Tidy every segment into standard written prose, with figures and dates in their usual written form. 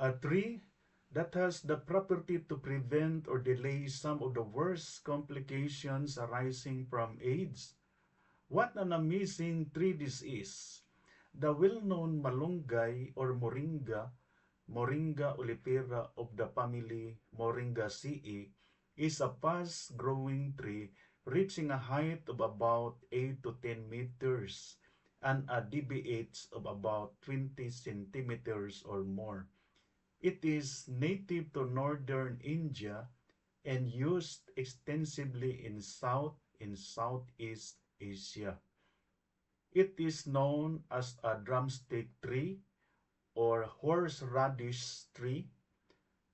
A tree that has the property to prevent or delay some of the worst complications arising from AIDS. What an amazing tree this is! The well-known malunggay or moringa, Moringa oleifera of the family Moringaceae, is a fast-growing tree reaching a height of about 8 to 10 meters and a DBH of about 20 centimeters or more. It is native to northern India and used extensively in South and Southeast Asia. It is known as a drumstick tree or horseradish tree.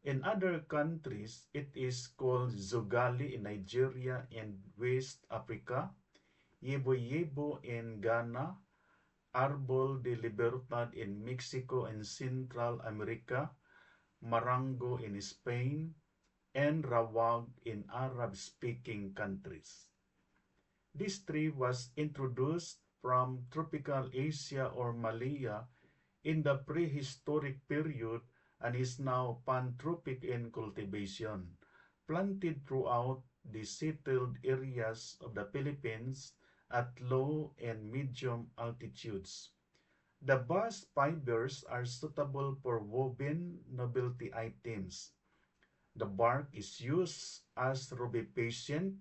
In other countries, it is called zogali in Nigeria and West Africa, yebo-yebo in Ghana, Arbol de Libertad in Mexico and Central America, Marango in Spain, and Rawag in Arab-speaking countries. This tree was introduced from tropical Asia or Malaya in the prehistoric period and is now pantropic in cultivation, planted throughout the settled areas of the Philippines at low and medium altitudes. The bast fibers are suitable for woven novelty items. The bark is used as rubefacient,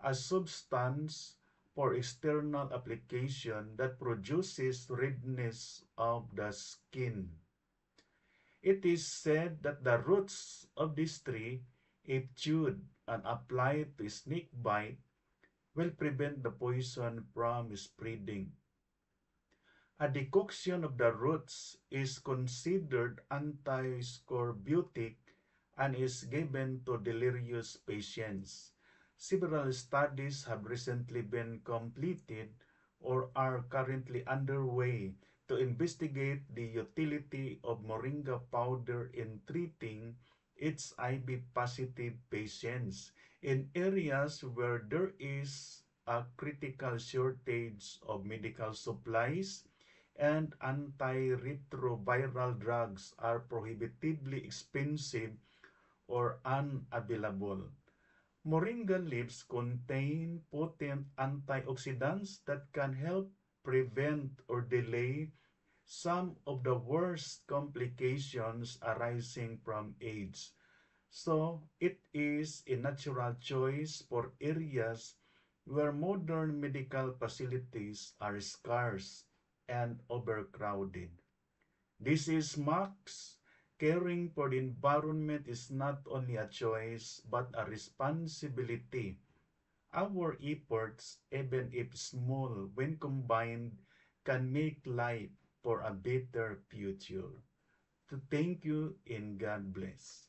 a substance for external application that produces redness of the skin. It is said that the roots of this tree, if chewed and applied to snake bite, will prevent the poison from spreading. A decoction of the roots is considered anti-scorbutic and is given to delirious patients. Several studies have recently been completed or are currently underway to investigate the utility of moringa powder in treating HIV-positive patients in areas where there is a critical shortage of medical supplies and antiretroviral drugs are prohibitively expensive or unavailable. Moringa leaves contain potent antioxidants that can help prevent or delay some of the worst complications arising from AIDS. So, it is a natural choice for areas where modern medical facilities are scarce and overcrowded. This is Max. Caring for the environment is not only a choice but a responsibility. Our efforts, even if small, when combined, can make life for a better future. To thank you and God bless.